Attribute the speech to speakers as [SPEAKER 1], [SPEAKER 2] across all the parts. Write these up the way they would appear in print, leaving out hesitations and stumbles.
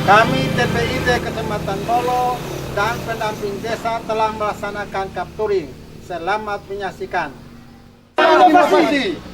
[SPEAKER 1] Kami TPID Kecamatan Bolo dan pendamping desa telah melaksanakan capturing. Selamat menyaksikan. Inovasi.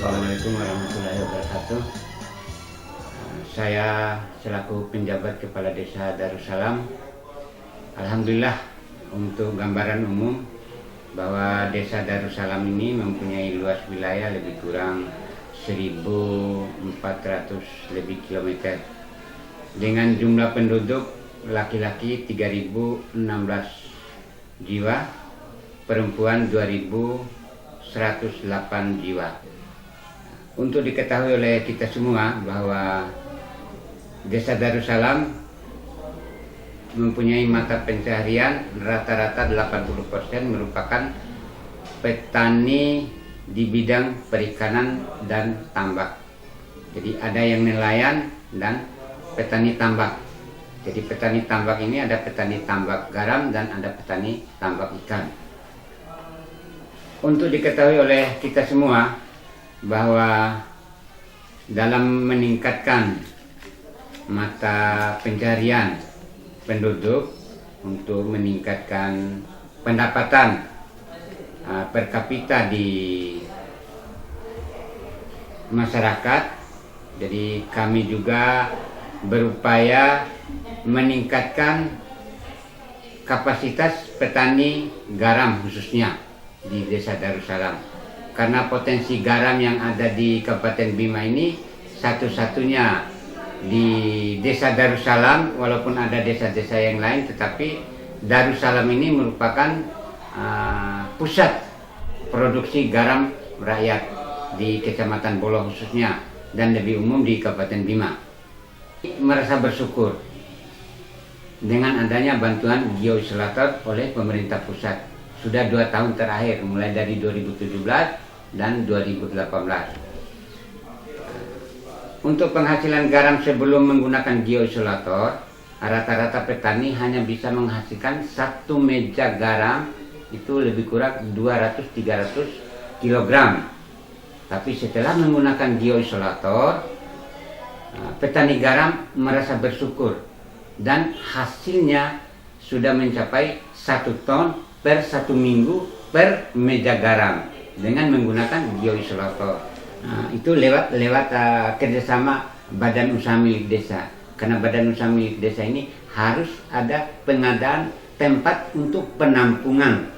[SPEAKER 2] Assalamualaikum warahmatullahi wabarakatuh. Saya selaku penjabat Kepala Desa Darussalam, alhamdulillah untuk gambaran umum bahwa Desa Darussalam ini mempunyai luas wilayah lebih kurang 1.400 lebih kilometer dengan jumlah penduduk laki-laki 3.016 jiwa, perempuan 2.108 jiwa. Untuk diketahui oleh kita semua bahwa Desa Darussalam mempunyai mata pencaharian rata-rata 80% merupakan petani di bidang perikanan dan tambak. Jadi ada yang nelayan dan petani tambak. Jadi petani tambak ini ada petani tambak garam dan ada petani tambak ikan. Untuk diketahui oleh kita semua bahwa dalam meningkatkan mata pencarian penduduk untuk meningkatkan pendapatan per kapita di masyarakat, jadi kami juga berupaya meningkatkan kapasitas petani garam khususnya di Desa Darussalam. Karena potensi garam yang ada di Kabupaten Bima ini satu-satunya di Desa Darussalam, walaupun ada desa-desa yang lain, tetapi Darussalam ini merupakan pusat produksi garam rakyat di Kecamatan Bolo khususnya dan lebih umum di Kabupaten Bima. Merasa bersyukur dengan adanya bantuan geoisolator oleh pemerintah pusat. Sudah 2 tahun terakhir, mulai dari 2017 dan 2018. Untuk penghasilan garam sebelum menggunakan geoisolator, rata-rata petani hanya bisa menghasilkan 1 meja garam itu lebih kurang 200-300 kg. Tapi setelah menggunakan geoisolator, petani garam merasa bersyukur dan hasilnya sudah mencapai 1 ton per 1 minggu per meja garam dengan menggunakan geoisolator. Itu lewat kerjasama Badan Usaha Milik Desa. Karena Badan Usaha Milik Desa ini harus ada pengadaan tempat untuk penampungan.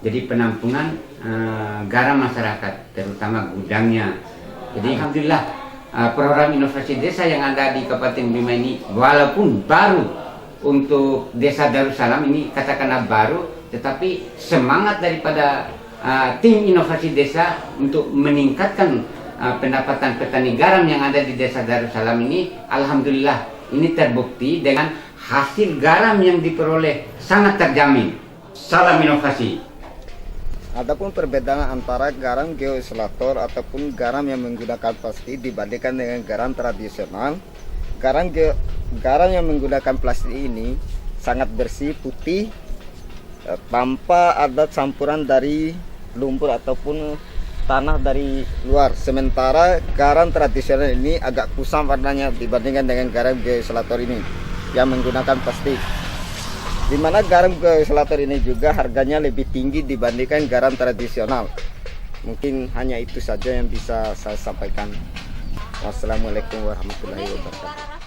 [SPEAKER 2] Jadi penampungan garam masyarakat, terutama gudangnya. Jadi alhamdulillah program inovasi desa yang ada di Kabupaten Bima ini, walaupun baru untuk Desa Darussalam ini katakanlah baru, tetapi semangat daripada tim inovasi desa untuk meningkatkan pendapatan petani garam yang ada di Desa Darussalam ini, alhamdulillah ini terbukti dengan hasil garam yang diperoleh sangat terjamin. Salam inovasi.
[SPEAKER 3] Adapun perbedaan antara garam geoislator ataupun garam yang menggunakan plastik dibandingkan dengan garam tradisional, garam yang menggunakan plastik ini sangat bersih, putih, tanpa ada campuran dari lumpur ataupun tanah dari luar. Sementara garam tradisional ini agak kusam warnanya dibandingkan dengan garam geoislator ini yang menggunakan plastik. Di mana garam geoislator ini juga harganya lebih tinggi dibandingkan garam tradisional. Mungkin hanya itu saja yang bisa saya sampaikan. Wassalamualaikum warahmatullahi wabarakatuh.